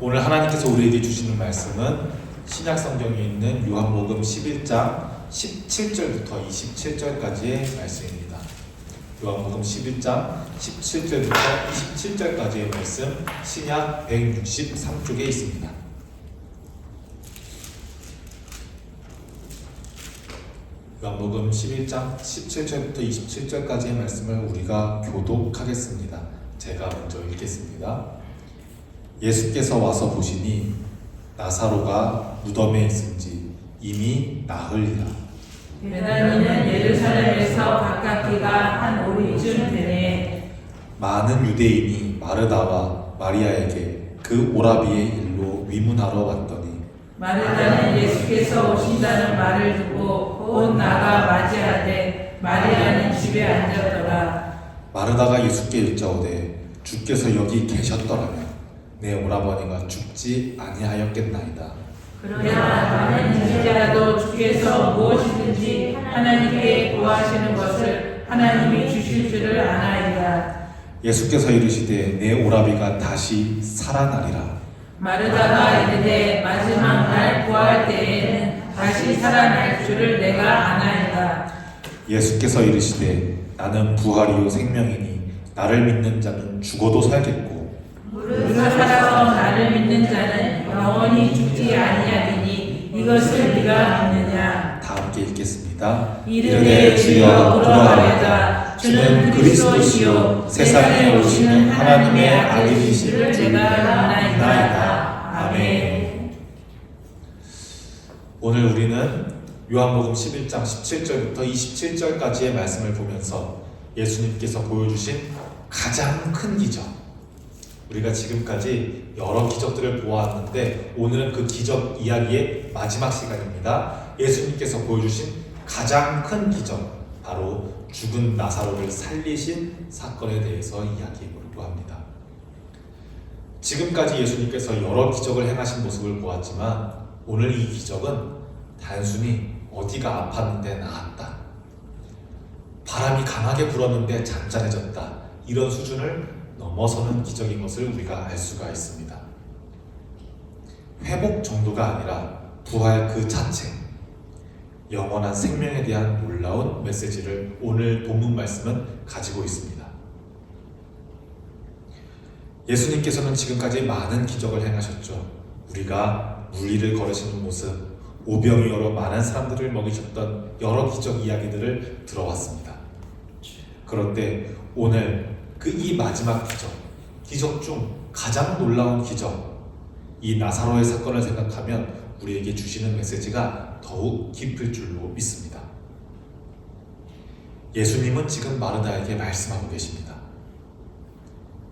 오늘 하나님께서 우리에게 주시는 말씀은 신약 성경에 있는 요한복음 11장 17절부터 27절까지의 말씀입니다. 요한복음 11장 17절부터 27절까지의 말씀 신약 163쪽에 있습니다. 요한복음 11장 17절부터 27절까지의 말씀을 우리가 교독하겠습니다. 제가 먼저 읽겠습니다. 예수께서 와서 보시니 나사로가 무덤에 있은지 이미 나흘이라. 베다니는 예루살렘에서 가깝기가 한 5리쯤 되네. 많은 유대인이 마르다와 마리아에게 그 오라비의 일로 위문하러 왔더니 마르다는 예수께서 오신다는 말을 듣고 곧 나가 맞이하되 마리아는 집에 앉았더라. 마르다가 예수께 일자오되 주께서 여기 계셨더라면 내 오라버니가 죽지 아니하였겠나이다. 그러나 나는 이제라도 주께서 무엇이든지 하나님께 구하시는 것을 하나님이 주실 줄을 아나이다. 예수께서 이르시되 내 오라비가 다시 살아나리라. 마르다가 이르되 마지막 날 구할 때에는 다시 살아날 줄을 내가 아나이다. 예수께서 이르시되 나는 부활이요 생명이니 나를 믿는 자는 죽어도 살겠고 우리가 살아서 나를 믿는 자는 영원히 죽지 아니하리니 이것을 네가 믿느냐. 다 함께 읽겠습니다. 이르되 주여 그러하여다. 주는 그리스도시요 세상에 오시는 하나님의 아들이시를 제가 믿나이다. 아멘. 오늘 우리는 요한복음 11장 17절부터 27절까지의 말씀을 보면서 예수님께서 보여주신 가장 큰 기적, 우리가 지금까지 여러 기적들을 보았는데 오늘은 그 기적 이야기의 마지막 시간입니다. 예수님께서 보여주신 가장 큰 기적, 바로 죽은 나사로를 살리신 사건에 대해서 이야기해보려고 합니다. 지금까지 예수님께서 여러 기적을 행하신 모습을 보았지만 오늘 이 기적은 단순히 어디가 아팠는데 나았다, 바람이 강하게 불었는데 잔잔해졌다, 이런 수준을 넘어서는 기적인 것을 우리가 알 수가 있습니다. 회복 정도가 아니라 부활 그 자체, 영원한 생명에 대한 놀라운 메시지를 오늘 본문 말씀은 가지고 있습니다. 예수님께서는 지금까지 많은 기적을 행하셨죠. 우리가 물리를 걸으시는 모습, 오병이어로 많은 사람들을 먹이셨던 여러 기적 이야기들을 들어왔습니다. 그런데 오늘 이 마지막 기적 중 가장 놀라운 기적, 이 나사로의 사건을 생각하면 우리에게 주시는 메시지가 더욱 깊을 줄로 믿습니다. 예수님은 지금 마르다에게 말씀하고 계십니다.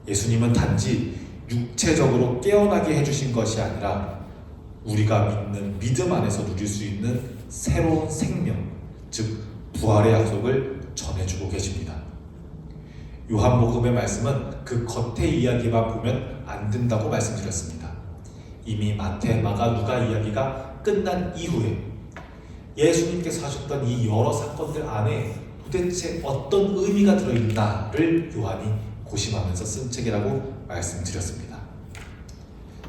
예수님은 단지 육체적으로 깨어나게 해주신 것이 아니라 우리가 믿는 믿음 안에서 누릴 수 있는 새로운 생명, 즉 부활의 약속을 전해주고 계십니다. 요한복음의 말씀은 그 겉의 이야기만 보면 안 된다고 말씀드렸습니다. 이미 마태, 마가, 누가 이야기가 끝난 이후에 예수님께서 하셨던 이 여러 사건들 안에 도대체 어떤 의미가 들어있나를 요한이 고심하면서 쓴 책이라고 말씀드렸습니다.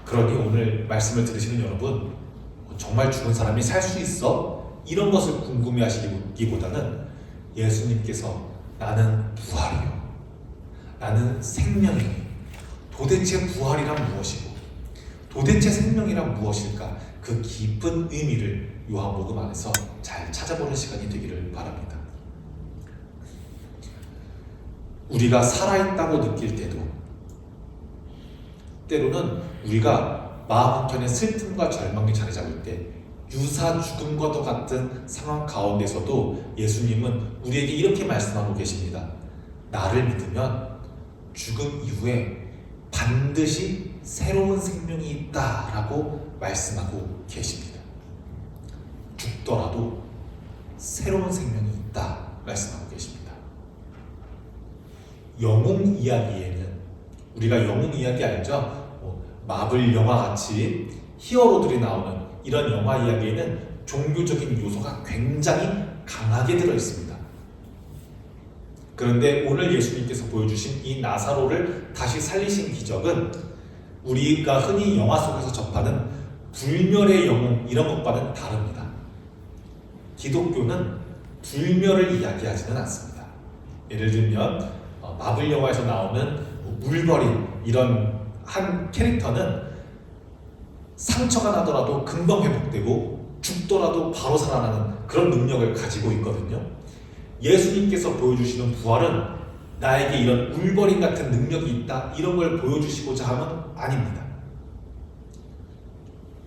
그러니 오늘 말씀을 들으시는 여러분, 정말 죽은 사람이 살 수 있어? 이런 것을 궁금해하시기보다는 예수님께서 나는 부활이요, 나는 생명이니, 도대체 부활이란 무엇이고 도대체 생명이란 무엇일까, 그 깊은 의미를 요한복음 안에서 잘 찾아보는 시간이 되기를 바랍니다. 우리가 살아있다고 느낄 때도, 때로는 우리가 마음 한켠에 슬픔과 절망이 자리 잡을 때, 유사 죽음과도 같은 상황 가운데서도 예수님은 우리에게 이렇게 말씀하고 계십니다. 나를 믿으면 죽음 이후에 반드시 새로운 생명이 있다라고 말씀하고 계십니다. 죽더라도 새로운 생명이 있다 말씀하고 계십니다. 영웅 이야기에는, 우리가 영웅 이야기 알죠? 마블 영화 같이 히어로들이 나오는 이런 영화 이야기에는 종교적인 요소가 굉장히 강하게 들어있습니다. 그런데 오늘 예수님께서 보여주신 이 나사로를 다시 살리신 기적은 우리가 흔히 영화 속에서 접하는 불멸의 영웅 이런 것과는 다릅니다. 기독교는 불멸을 이야기하지는 않습니다. 예를 들면 마블 영화에서 나오는 울버린 이런 한 캐릭터는 상처가 나더라도 금방 회복되고 죽더라도 바로 살아나는 그런 능력을 가지고 있거든요. 예수님께서 보여주시는 부활은 나에게 이런 울버린 같은 능력이 있다 이런 걸 보여주시고자 함은 아닙니다.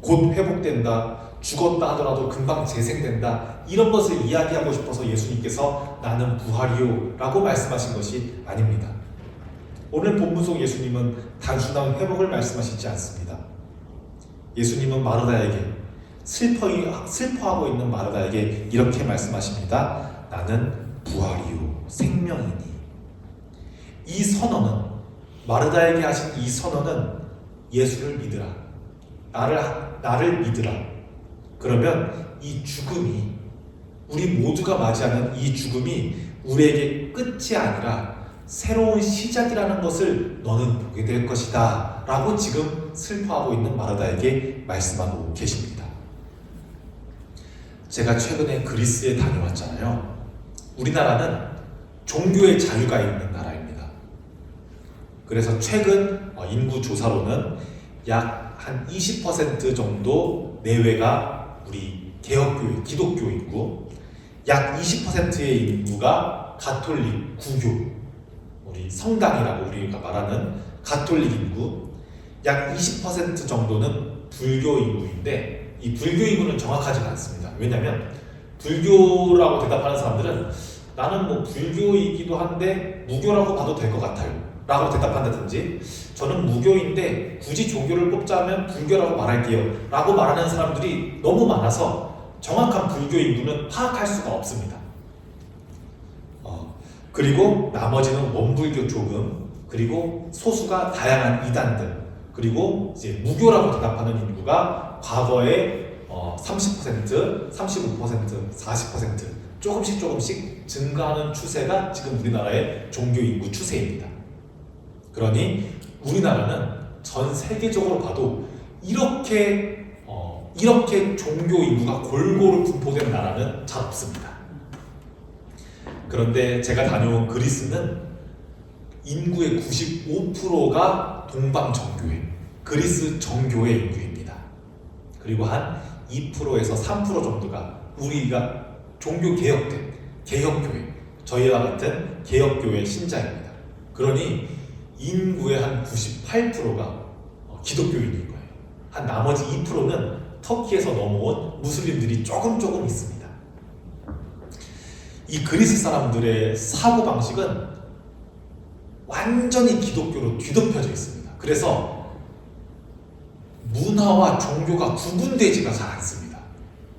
곧 회복된다, 죽었다 하더라도 금방 재생된다 이런 것을 이야기하고 싶어서 예수님께서 나는 부활이요 라고 말씀하신 것이 아닙니다. 오늘 본문 속 예수님은 단순한 회복을 말씀하시지 않습니다. 예수님은 마르다에게 슬퍼하고 있는 마르다에게 이렇게 말씀하십니다. 나는 부활이요 생명이니. 이 선언은, 마르다에게 하신 이 선언은 예수를 믿으라, 나를 믿으라. 그러면 이 죽음이, 우리 모두가 맞이하는 이 죽음이 우리에게 끝이 아니라 새로운 시작이라는 것을 너는 보게 될 것이다 라고 지금 슬퍼하고 있는 마르다에게 말씀하고 계십니다. 제가 최근에 그리스에 다녀왔잖아요. 우리나라는 종교의 자유가 있는 나라입니다. 그래서 최근 인구 조사로는 약 한 20% 정도 내외가 우리 개혁교회, 기독교 인구, 약 20%의 인구가 가톨릭, 구교, 우리 성당이라고 우리가 말하는 가톨릭 인구, 약 20% 정도는 불교 인구인데 이 불교 인구는 정확하지가 않습니다. 왜냐하면 불교라고 대답하는 사람들은 나는 뭐 불교이기도 한데 무교라고 봐도 될 것 같아요 라고 대답한다든지, 저는 무교인데 굳이 종교를 뽑자면 불교라고 말할게요 라고 말하는 사람들이 너무 많아서 정확한 불교 인구는 파악할 수가 없습니다. 그리고 나머지는 원불교 조금, 그리고 소수가 다양한 이단들, 그리고 이제 무교라고 대답하는 인구가 과거에 30%, 35%, 40% 조금씩 증가하는 추세가 지금 우리나라의 종교 인구 추세입니다. 그러니 우리나라는 전 세계적으로 봐도 이렇게 종교 인구가 골고루 분포된 나라는 잘 없습니다. 그런데 제가 다녀온 그리스는 인구의 95%가 동방 정교회, 그리스 정교회 인구입니다. 그리고 한 2%에서 3% 정도가 우리가 종교 개혁된 개혁교회, 저희와 같은 개혁교회 신자입니다. 그러니 인구의 한 98%가 기독교인인 거예요. 한 나머지 2%는 터키에서 넘어온 무슬림들이 조금 있습니다. 이 그리스 사람들의 사고방식은 완전히 기독교로 뒤덮여져 있습니다. 그래서 문화와 종교가 구분되지가 잘 않습니다.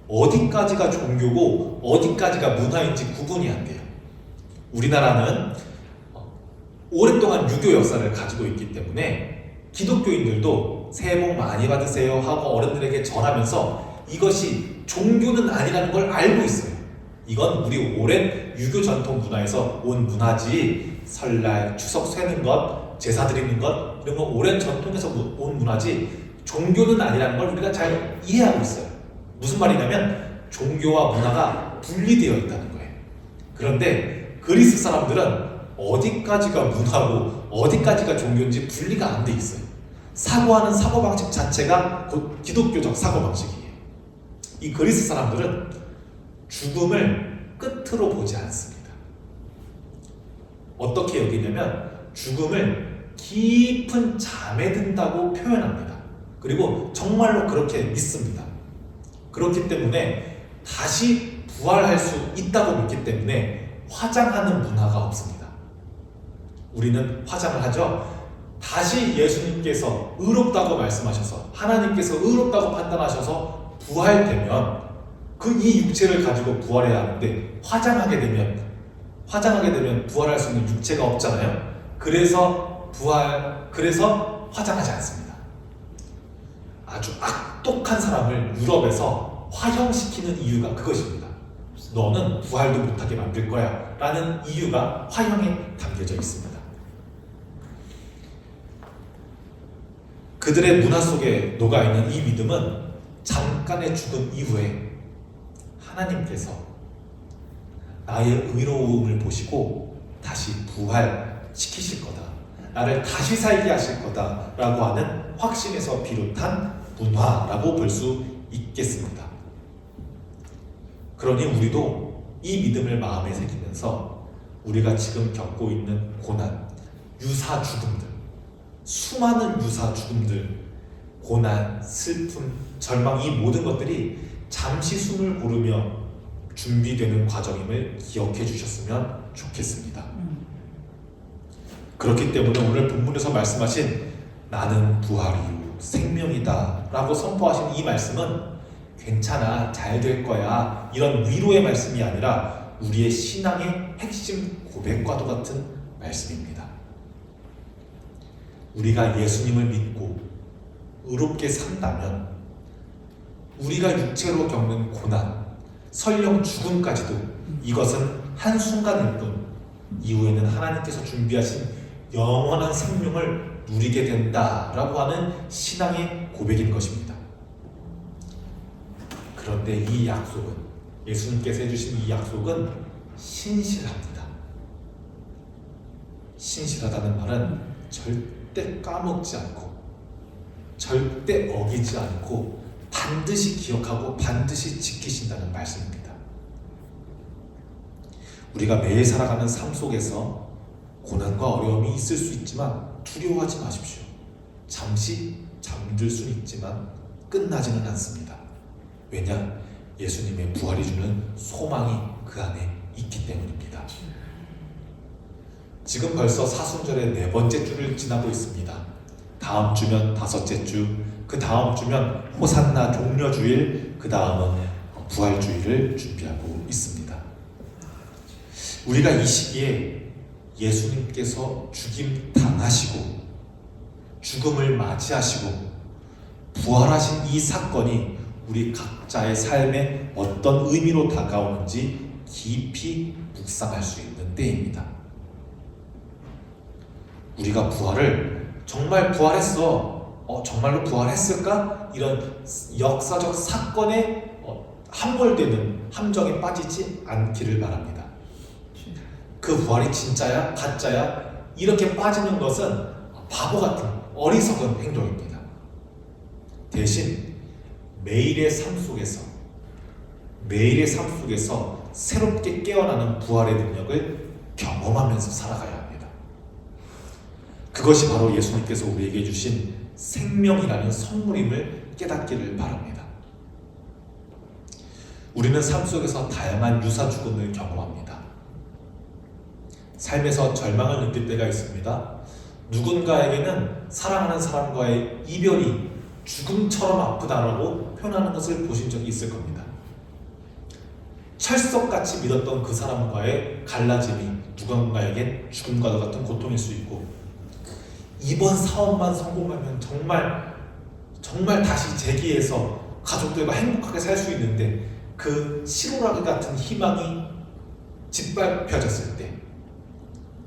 어디까지가 종교고 어디까지가 문화인지 구분이 안 돼요. 우리나라는 오랫동안 유교 역사를 가지고 있기 때문에 기독교인들도 새해 복 많이 받으세요 하고 어른들에게 절하면서 이것이 종교는 아니라는 걸 알고 있어요. 이건 우리 오랜 유교 전통 문화에서 온 문화지, 설날, 추석 쇠는 것, 제사 드리는 것 이런 건 오랜 전통에서 온 문화지 종교는 아니라는 걸 우리가 잘 이해하고 있어요. 무슨 말이냐면 종교와 문화가 분리되어 있다는 거예요. 그런데 그리스 사람들은 어디까지가 문화고 어디까지가 종교인지 분리가 안 돼 있어요. 사고하는 사고방식 자체가 곧 기독교적 사고방식이에요. 이 그리스 사람들은 죽음을 끝으로 보지 않습니다. 어떻게 여기냐면 죽음을 깊은 잠에 든다고 표현합니다. 그리고 정말로 그렇게 믿습니다. 그렇기 때문에 다시 부활할 수 있다고 믿기 때문에 화장하는 문화가 없습니다. 우리는 화장을 하죠. 다시 예수님께서 의롭다고 말씀하셔서 하나님께서 의롭다고 판단하셔서 부활되면 그 이 육체를 가지고 부활해야 하는데 화장하게 되면 부활할 수 있는 육체가 없잖아요. 그래서 화장하지 않습니다. 아주 악독한 사람을 유럽에서 화형시키는 이유가 그것입니다. 너는 부활도 못하게 만들 거야 라는 이유가 화형에 담겨져 있습니다. 그들의 문화 속에 녹아있는 이 믿음은 잠깐의 죽음 이후에 하나님께서 나의 의로움을 보시고 다시 부활시키실 거다, 나를 다시 살게 하실 거다 라고 하는 확신에서 비롯한 문화라고 볼 수 있겠습니다. 그러니 우리도 이 믿음을 마음에 새기면서 우리가 지금 겪고 있는 고난, 유사 죽음들, 수많은 유사 죽음들, 고난, 슬픔, 절망, 이 모든 것들이 잠시 숨을 고르며 준비되는 과정임을 기억해 주셨으면 좋겠습니다. 그렇기 때문에 오늘 본문에서 말씀하신 나는 부활이요 생명이다 라고 선포하신 이 말씀은 괜찮아, 잘 될 거야, 이런 위로의 말씀이 아니라 우리의 신앙의 핵심 고백과도 같은 말씀입니다. 우리가 예수님을 믿고 의롭게 산다면 우리가 육체로 겪는 고난, 설령 죽음까지도 이것은 한순간일 뿐 이후에는 하나님께서 준비하신 영원한 생명을 누리게 된다라고 하는 신앙의 고백인 것입니다. 그런데 이 약속은, 예수님께서 해주신 이 약속은 신실합니다. 신실하다는 말은 절대 까먹지 않고 절대 어기지 않고 반드시 기억하고 반드시 지키신다는 말씀입니다. 우리가 매일 살아가는 삶 속에서 고난과 어려움이 있을 수 있지만 두려워하지 마십시오. 잠시 잠들 수는 있지만 끝나지는 않습니다. 왜냐? 예수님의 부활이 주는 소망이 그 안에 있기 때문입니다. 지금 벌써 사순절의 4번째 주를 지나고 있습니다. 다음 주면 5째 주, 그 다음 주면 호산나 종려주일, 그 다음은 부활주일을 준비하고 있습니다. 우리가 이 시기에 예수님께서 죽임 당하시고 죽음을 맞이하시고 부활하신 이 사건이 우리 각자의 삶에 어떤 의미로 다가오는지 깊이 묵상할 수 있는 때입니다. 우리가 부활을 정말 부활했어, 정말로 부활했을까? 이런 역사적 사건에 함몰되는 함정에 빠지지 않기를 바랍니다. 그 부활이 진짜야? 가짜야? 이렇게 빠지는 것은 바보 같은 어리석은 행동입니다. 대신 매일의 삶 속에서 새롭게 깨어나는 부활의 능력을 경험하면서 살아가야 합니다. 그것이 바로 예수님께서 우리에게 주신 생명이라는 선물임을 깨닫기를 바랍니다. 우리는 삶 속에서 다양한 유사 죽음을 경험합니다. 삶에서 절망을 느낄 때가 있습니다. 누군가에게는 사랑하는 사람과의 이별이 죽음처럼 아프다라고 표현하는 것을 보신 적이 있을 겁니다. 철석같이 믿었던 그 사람과의 갈라짐이 누군가에겐 죽음과도 같은 고통일 수 있고, 이번 사업만 성공하면 정말 다시 재기해서 가족들과 행복하게 살 수 있는데 그 시로라기 같은 희망이 짓밟혀졌을 때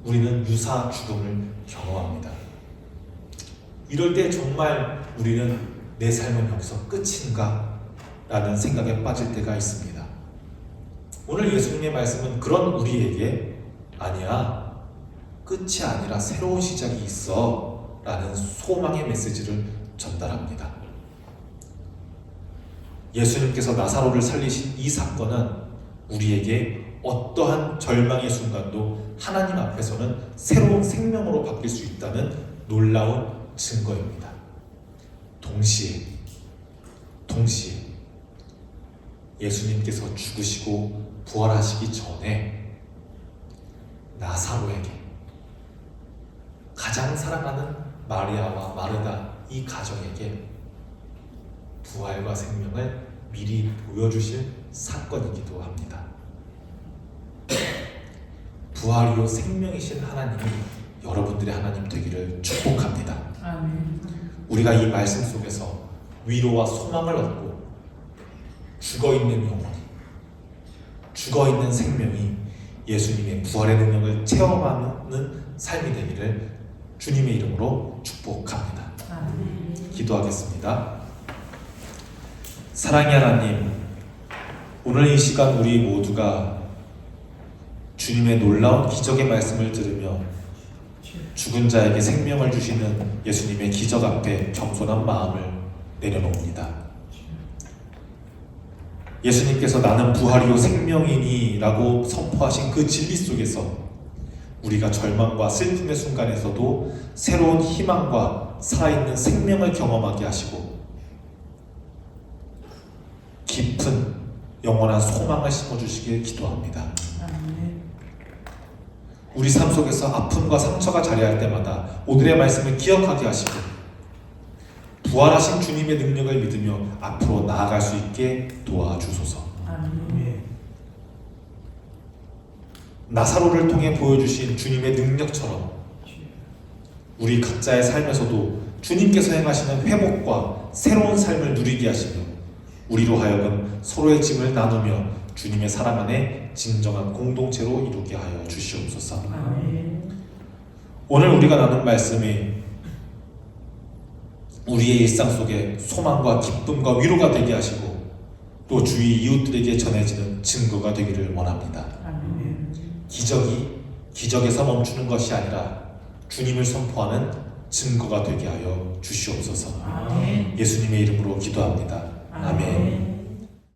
우리는 유사 죽음을 경험합니다. 이럴 때 정말 우리는 내 삶은 여기서 끝인가? 라는 생각에 빠질 때가 있습니다. 오늘 예수님의 말씀은 그런 우리에게 아니야, 끝이 아니라 새로운 시작이 있어 라는 소망의 메시지를 전달합니다. 예수님께서 나사로를 살리신 이 사건은 우리에게 어떠한 절망의 순간도 하나님 앞에서는 새로운 생명으로 바뀔 수 있다는 놀라운 증거입니다. 동시에 예수님께서 죽으시고 부활하시기 전에 나사로에게, 가장 사랑하는 마리아와 마르다 이 가정에게 부활과 생명을 미리 보여주실 사건이기도 합니다. 부활이요 생명이신 하나님이 여러분들의 하나님 되기를 축복합니다. 아멘. 우리가 이 말씀 속에서 위로와 소망을 얻고 죽어있는 영혼이, 죽어있는 생명이 예수님의 부활의 능력을 체험하는 삶이 되기를 주님의 이름으로 축복합니다. 아멘. 기도하겠습니다. 사랑의 하나님, 오늘 이 시간 우리 모두가 주님의 놀라운 기적의 말씀을 들으며 죽은 자에게 생명을 주시는 예수님의 기적 앞에 겸손한 마음을 내려놓습니다. 예수님께서 나는 부활이요 생명이니 라고 선포하신 그 진리 속에서 우리가 절망과 슬픔의 순간에서도 새로운 희망과 살아있는 생명을 경험하게 하시고 깊은 영원한 소망을 심어주시길 기도합니다. 우리 삶 속에서 아픔과 상처가 자리할 때마다 오늘의 말씀을 기억하게 하시고 부활하신 주님의 능력을 믿으며 앞으로 나아갈 수 있게 도와주소서. 나사로를 통해 보여주신 주님의 능력처럼 우리 각자의 삶에서도 주님께서 행하시는 회복과 새로운 삶을 누리게 하시며 우리로 하여금 서로의 짐을 나누며 주님의 사랑 안에 진정한 공동체로 이루게 하여 주시옵소서. 오늘 우리가 나눈 말씀이 우리의 일상 속에 소망과 기쁨과 위로가 되게 하시고 또 주위 이웃들에게 전해지는 증거가 되기를 원합니다. 기적이 기적에서 멈추는 것이 아니라 주님을 선포하는 증거가 되게 하여 주시옵소서. 예수님의 이름으로 기도합니다. 아멘.